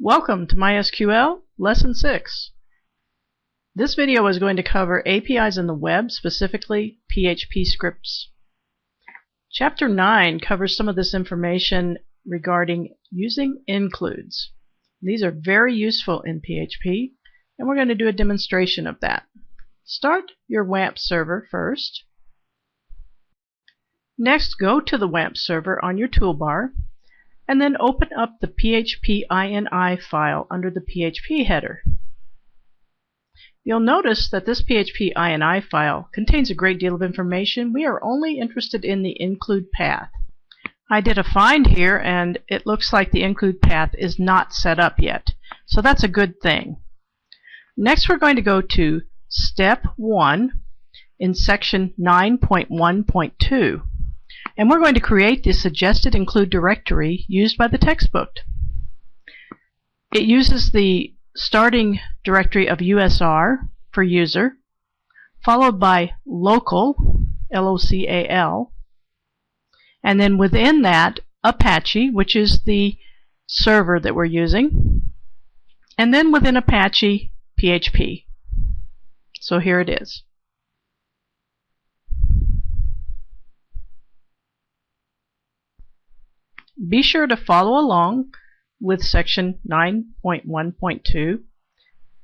Welcome to MySQL Lesson 6. This video is going to cover APIs in the web, specifically PHP scripts. Chapter 9 covers some of this information regarding using includes. These are very useful in PHP, and we're going to do a demonstration of that. Start your WAMP server first. Next, go to the WAMP server on your toolbar, and then open up the PHP ini file under the PHP header. You'll notice that this PHP ini file contains a great deal of information. We are only interested in the include path. I did a find here, and it looks like the include path is not set up yet, so that's a good thing. Next, we're going to go to Step 1 in Section 9.1.2. And we're going to create the suggested include directory used by the textbook. It uses the starting directory of USR for user, followed by local, L-O-C-A-L, and then within that Apache, which is the server that we're using, and then within Apache, PHP. So here it is. Be sure to follow along with section 9.1.2,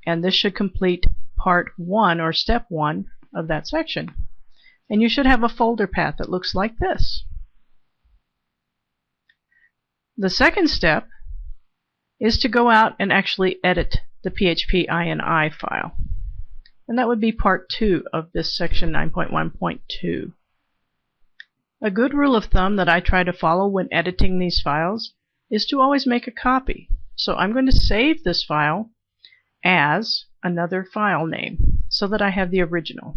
and this should complete part 1 or step 1 of that section. And you should have a folder path that looks like this. The second step is to go out and actually edit the PHP ini file. And that would be part 2 of this section 9.1.2. A good rule of thumb that I try to follow when editing these files is to always make a copy. So I'm going to save this file as another file name so that I have the original.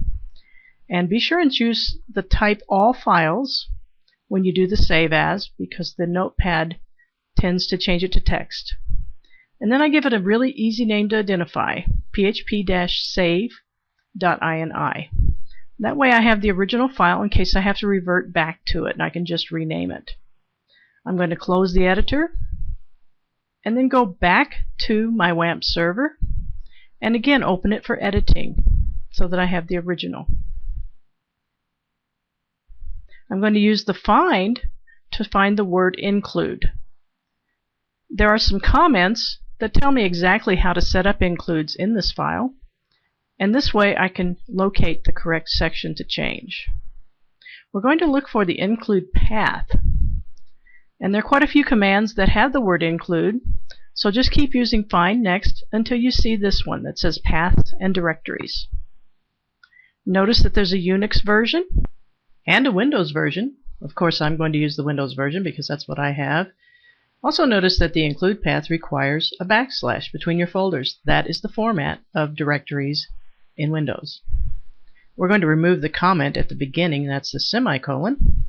And be sure and choose the type all files when you do the save as, because the notepad tends to change it to text. And then I give it a really easy name to identify, php-save.ini. That way I have the original file in case I have to revert back to it, and I can just rename it. I'm going to close the editor and then go back to my WAMP server and again open it for editing so that I have the original. I'm going to use the find to find the word include. There are some comments that tell me exactly how to set up includes in this file. And this way I can locate the correct section to change. We're going to look for the include path. And there are quite a few commands that have the word include, so just keep using find next until you see this one that says paths and directories. Notice that there's a Unix version and a Windows version. Of course, I'm going to use the Windows version because that's what I have. Also notice that the include path requires a backslash between your folders. That is the format of directories in Windows. We're going to remove the comment at the beginning, that's the semicolon,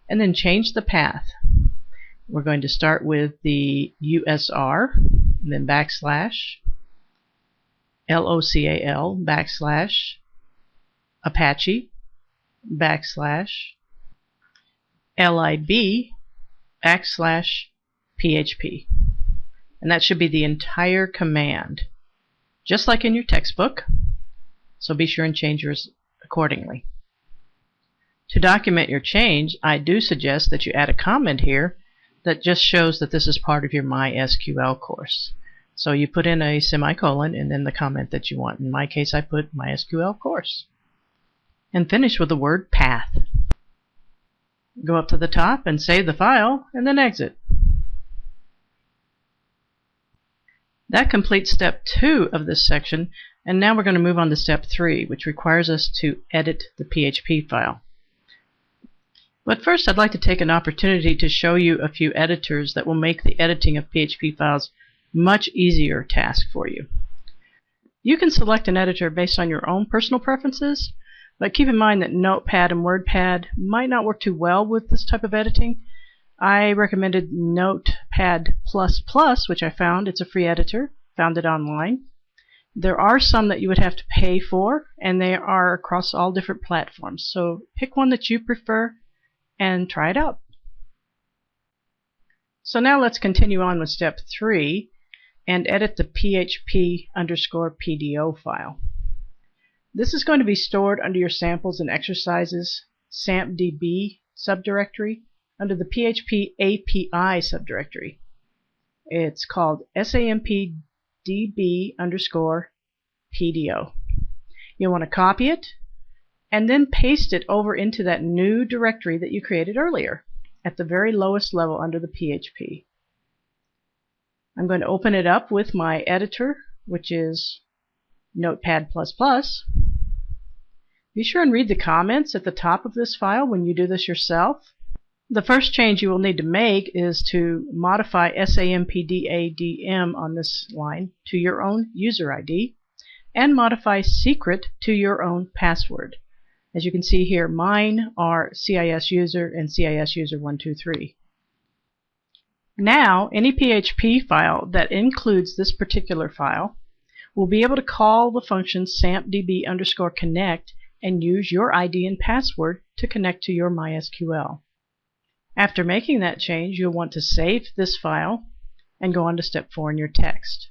and then change the path. We're going to start with the USR, and then backslash, LOCAL, backslash, Apache, backslash, LIB, backslash, PHP. And that should be the entire command, just like in your textbook. So be sure and change yours accordingly. To document your change, I do suggest that you add a comment here that just shows that this is part of your MySQL course. So you put in a semicolon and then the comment that you want. In my case, I put MySQL course. And finish with the word path. Go up to the top and save the file and then exit. That completes step 2 of this section, and now we're going to move on to step 3, which requires us to edit the PHP file. But first, I'd like to take an opportunity to show you a few editors that will make the editing of PHP files much easier task for you. You can select an editor based on your own personal preferences, but keep in mind that Notepad and WordPad might not work too well with this type of editing. I recommended Notepad++, which I found. It's a free editor, found it online. There are some that you would have to pay for, and they are across all different platforms. So pick one that you prefer and try it out. So now let's continue on with step 3, and edit the php_pdo file. This is going to be stored under your samples and exercises sampdb subdirectory under the PHP API subdirectory. It's called sampdb_pdo. You'll want to copy it and then paste it over into that new directory that you created earlier at the very lowest level under the PHP. I'm going to open it up with my editor, which is Notepad++. Be sure and read the comments at the top of this file when you do this yourself. The first change you will need to make is to modify sampdadm on this line to your own user ID and modify secret to your own password. As you can see here, mine are CISUser and CISUser123. Now, any PHP file that includes this particular file will be able to call the function sampdb_connect and use your ID and password to connect to your MySQL. After making that change, you'll want to save this file and go on to step 4 in your text.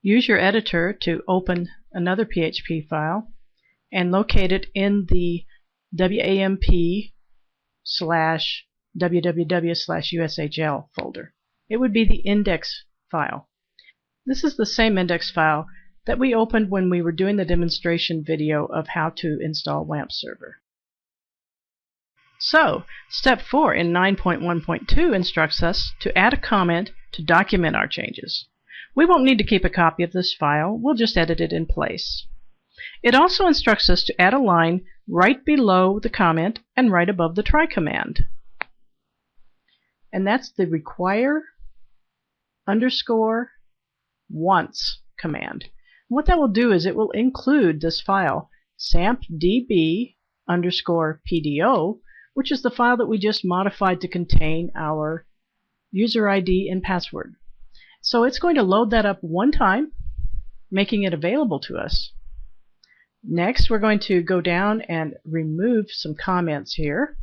Use your editor to open another PHP file and locate it in the wamp/www/ushl folder. It would be the index file. This is the same index file that we opened when we were doing the demonstration video of how to install WAMP server. So, step 4 in 9.1.2 instructs us to add a comment to document our changes. We won't need to keep a copy of this file, we'll just edit it in place. It also instructs us to add a line right below the comment and right above the try command. And that's the require_once command. What that will do is it will include this file, sampdb_pdo, which is the file that we just modified to contain our user ID and password. So it's going to load that up one time, making it available to us. Next, we're going to go down and remove some comments here.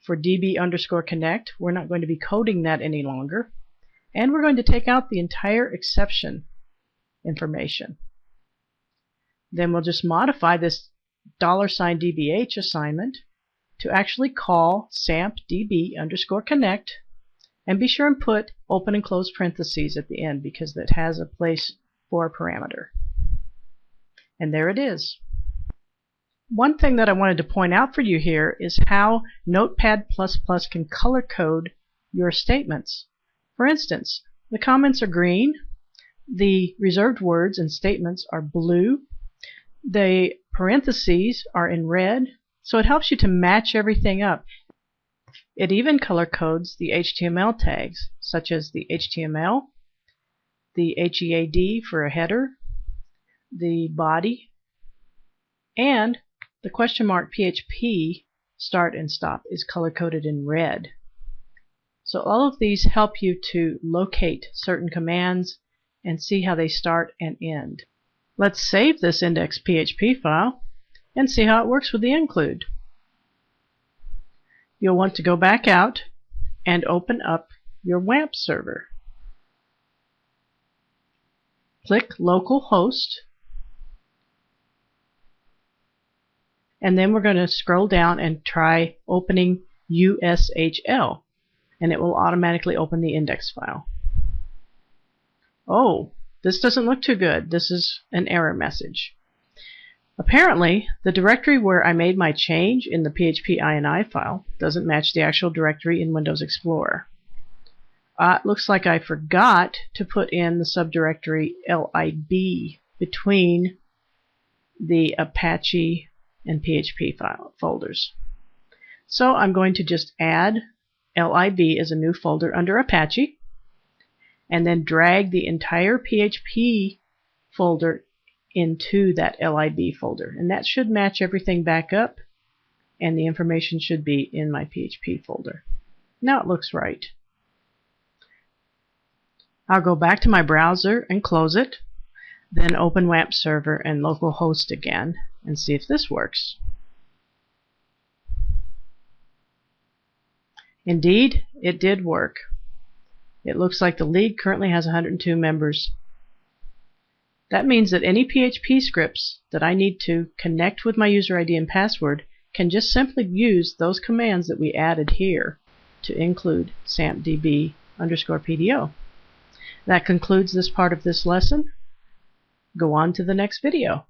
For db_connect, we're not going to be coding that any longer. And we're going to take out the entire exception information. Then we'll just modify this $dbh assignment to actually call sampdb_connect, and be sure and put open and close parentheses at the end because that has a place for a parameter. And there it is. One thing that I wanted to point out for you here is how Notepad++ can color code your statements. For instance, the comments are green, the reserved words and statements are blue, the parentheses are in red, so it helps you to match everything up. It even color codes the HTML tags, such as the HTML, the HEAD for a header, the body, and the question mark PHP start and stop is color coded in red. So all of these help you to locate certain commands and see how they start and end. Let's save this index.php file and see how it works with the include. You'll want to go back out and open up your WAMP server. Click localhost, and then we're going to scroll down and try opening USHL, and it will automatically open the index file. Oh, this doesn't look too good. This is an error message. Apparently, the directory where I made my change in the PHP INI file doesn't match the actual directory in Windows Explorer. It looks like I forgot to put in the subdirectory lib between the Apache and PHP file folders. So I'm going to just add lib as a new folder under Apache, and then drag the entire PHP folder into that lib folder, and that should match everything back up, and the information should be in my PHP folder. Now it looks right. I'll go back to my browser and close it, then open WAMP server and localhost again and see if this works. Indeed, it did work. It looks like the league currently has 102 members. That means that any PHP scripts that I need to connect with my user ID and password can just simply use those commands that we added here to include sampdb_pdo. That concludes this part of this lesson. Go on to the next video.